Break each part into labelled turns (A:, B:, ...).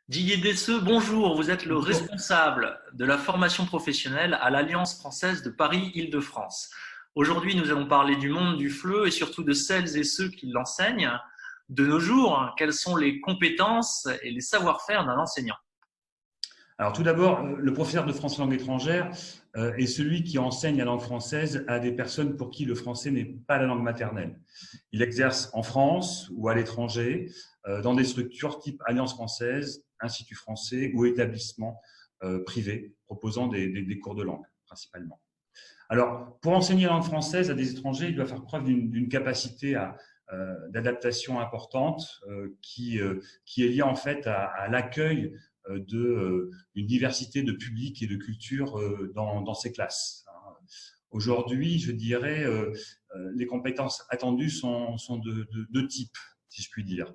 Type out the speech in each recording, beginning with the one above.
A: Didier Desseux, bonjour. Vous êtes le
B: Bonjour.
A: responsable de la formation professionnelle à l'Alliance française de Paris-Île-de-France. Aujourd'hui, nous allons parler du monde du FLE et surtout de celles et ceux qui l'enseignent. De nos jours, quelles sont les compétences et les savoir-faire d'un enseignant?
B: Alors tout d'abord, le professeur de français langue étrangère est celui qui enseigne la langue française à des personnes pour qui le français n'est pas la langue maternelle. Il exerce en France ou à l'étranger dans des structures type Alliance française, Institut français ou établissements privés proposant des cours de langue principalement. Alors, pour enseigner la langue française à des étrangers, il doit faire preuve d'une capacité d'adaptation importante qui est liée en fait à l'accueil d'une diversité de publics et de cultures dans ces classes. Aujourd'hui, je dirais, les compétences attendues sont de deux types, si je puis dire.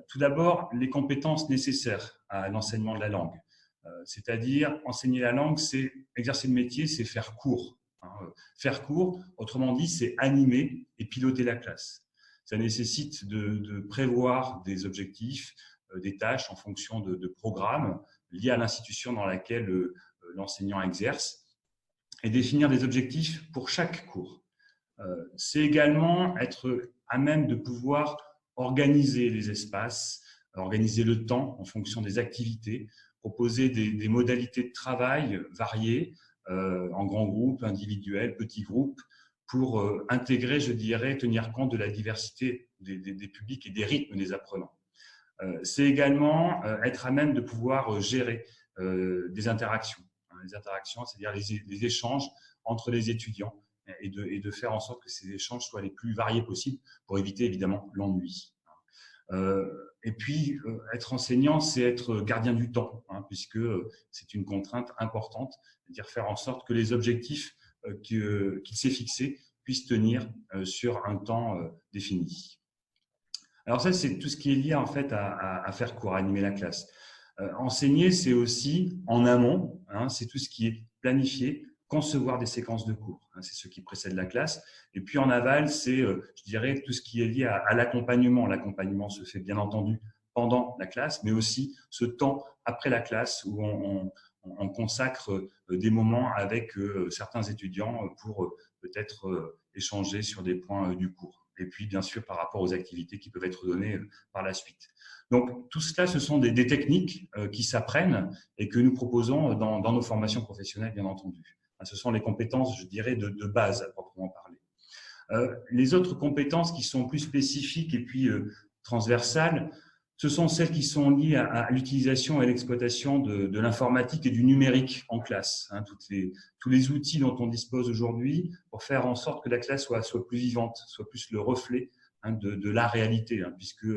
B: Tout d'abord, les compétences nécessaires à l'enseignement de la langue. C'est-à-dire, enseigner la langue, c'est exercer le métier, c'est faire cours. Faire cours, autrement dit, c'est animer et piloter la classe. Ça nécessite de prévoir des objectifs, des tâches en fonction de programmes liés à l'institution dans laquelle l'enseignant exerce et définir des objectifs pour chaque cours. C'est également être à même de pouvoir organiser les espaces, organiser le temps en fonction des activités, proposer des modalités de travail variées, en grands groupes, individuels, petits groupes, pour intégrer, je dirais, tenir compte de la diversité des publics et des rythmes des apprenants. C'est également être à même de pouvoir gérer des interactions. Les interactions, c'est-à-dire les échanges entre les étudiants et de faire en sorte que ces échanges soient les plus variés possibles pour éviter évidemment l'ennui. Et puis, être enseignant, c'est être gardien du temps, puisque c'est une contrainte importante, c'est-à-dire faire en sorte que les objectifs qu'il s'est fixés puissent tenir sur un temps défini. Alors ça, c'est tout ce qui est lié en fait à faire cours, à animer la classe. Enseigner, c'est aussi en amont, c'est tout ce qui est planifié, concevoir des séquences de cours, c'est ce qui précède la classe. Et puis en aval, c'est, je dirais, tout ce qui est lié à l'accompagnement. L'accompagnement se fait bien entendu pendant la classe, mais aussi ce temps après la classe où on consacre des moments avec certains étudiants pour peut-être échanger sur des points du cours. Et puis, bien sûr, par rapport aux activités qui peuvent être données par la suite. Donc, tout cela, ce sont des techniques qui s'apprennent et que nous proposons dans nos formations professionnelles, bien entendu. Ce sont les compétences, je dirais, de base à proprement parler. Les autres compétences qui sont plus spécifiques et puis transversales, ce sont celles qui sont liées à l'utilisation et à l'exploitation de l'informatique et du numérique en classe. Tous les outils dont on dispose aujourd'hui pour faire en sorte que la classe soit plus vivante, soit plus le reflet de la réalité, puisque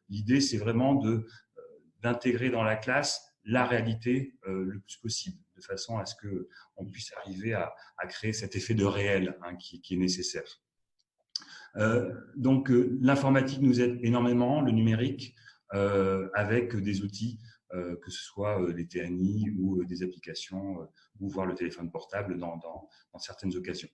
B: l'idée, c'est vraiment d'intégrer dans la classe la réalité le plus possible, de façon à ce qu'on puisse arriver à créer cet effet de réel qui est nécessaire. Donc, l'informatique nous aide énormément, le numérique, avec des outils, que ce soit les TNI ou des applications, ou voire le téléphone portable dans certaines occasions.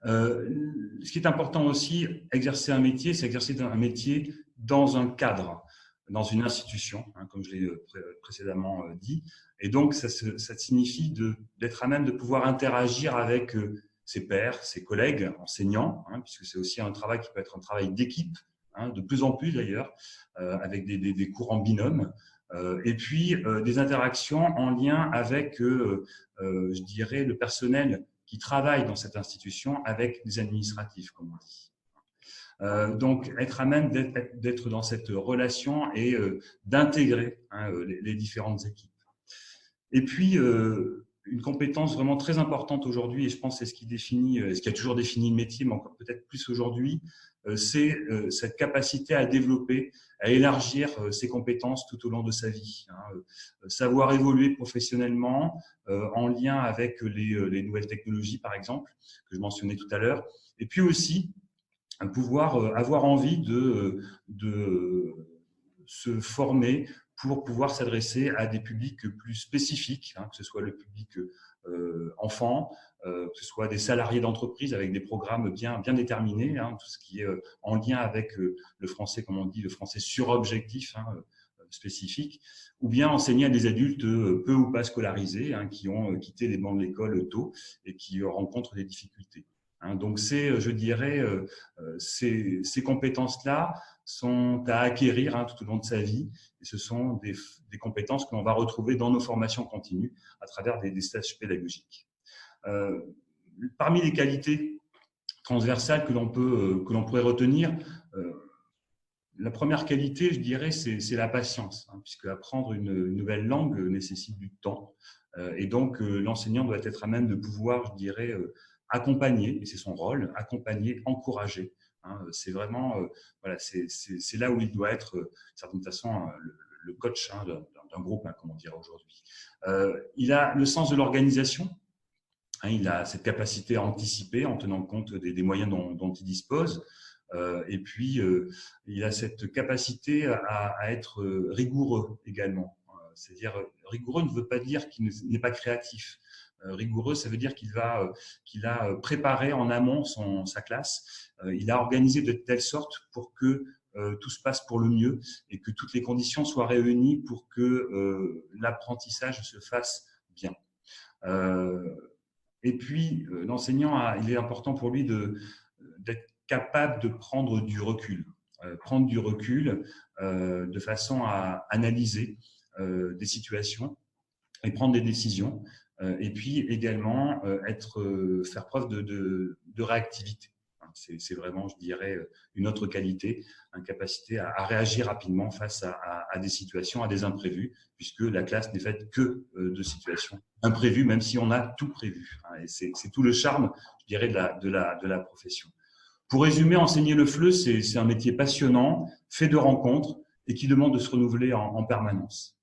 B: Ce qui est important aussi, exercer un métier, c'est exercer un métier dans un cadre, dans une institution, comme je l'ai précédemment dit. Et donc, ça signifie d'être à même de pouvoir interagir avec ses pairs, ses collègues enseignants, puisque c'est aussi un travail qui peut être un travail d'équipe, de plus en plus d'ailleurs, avec des cours en binôme, et puis des interactions en lien avec, je dirais, le personnel qui travaille dans cette institution avec les administratifs, comme on dit. Donc, être à même d'être dans cette relation et d'intégrer les différentes équipes. Et puis, une compétence vraiment très importante aujourd'hui, et je pense que c'est ce qui a toujours défini le métier, mais encore peut-être plus aujourd'hui, c'est cette capacité à développer, à élargir ses compétences tout au long de sa vie. Savoir évoluer professionnellement en lien avec les nouvelles technologies, par exemple, que je mentionnais tout à l'heure, et puis aussi pouvoir avoir envie de se former pour pouvoir s'adresser à des publics plus spécifiques, que ce soit le public enfant, que ce soit des salariés d'entreprise avec des programmes bien déterminés, tout ce qui est en lien avec le français, comme on dit, le français sur objectif, spécifiques, ou bien enseigner à des adultes peu ou pas scolarisés, qui ont quitté les bancs de l'école tôt et qui rencontrent des difficultés. Donc, je dirais, ces compétences-là sont à acquérir tout au long de sa vie, et ce sont des compétences que l'on va retrouver dans nos formations continues à travers des stages pédagogiques. Parmi les qualités transversales que l'on pourrait retenir, la première qualité, je dirais, c'est la patience, puisque apprendre une nouvelle langue nécessite du temps, et donc l'enseignant doit être à même de pouvoir, je dirais, accompagner, et c'est son rôle, accompagner, encourager. C'est vraiment, voilà, c'est là où il doit être, d'une certaine façon, le coach d'un groupe, comme on dirait aujourd'hui. Il a le sens de l'organisation. Il a cette capacité à anticiper en tenant compte des moyens dont il dispose. Et puis, il a cette capacité à être rigoureux également. C'est-à-dire, rigoureux ne veut pas dire qu'il n'est pas créatif. Rigoureux, ça veut dire qu'il a préparé en amont sa classe. Il a organisé de telle sorte pour que tout se passe pour le mieux et que toutes les conditions soient réunies pour que l'apprentissage se fasse bien. Et puis, l'enseignant, il est important pour lui d'être capable de prendre du recul. Prendre du recul de façon à analyser des situations et prendre des décisions. Et puis également faire preuve de réactivité. C'est vraiment, je dirais, une autre qualité, une capacité à réagir rapidement face à des situations, à des imprévus, puisque la classe n'est faite que de situations imprévues, même si on a tout prévu. Et c'est tout le charme, je dirais, de la profession. Pour résumer, enseigner le FLE, c'est un métier passionnant, fait de rencontres et qui demande de se renouveler en permanence.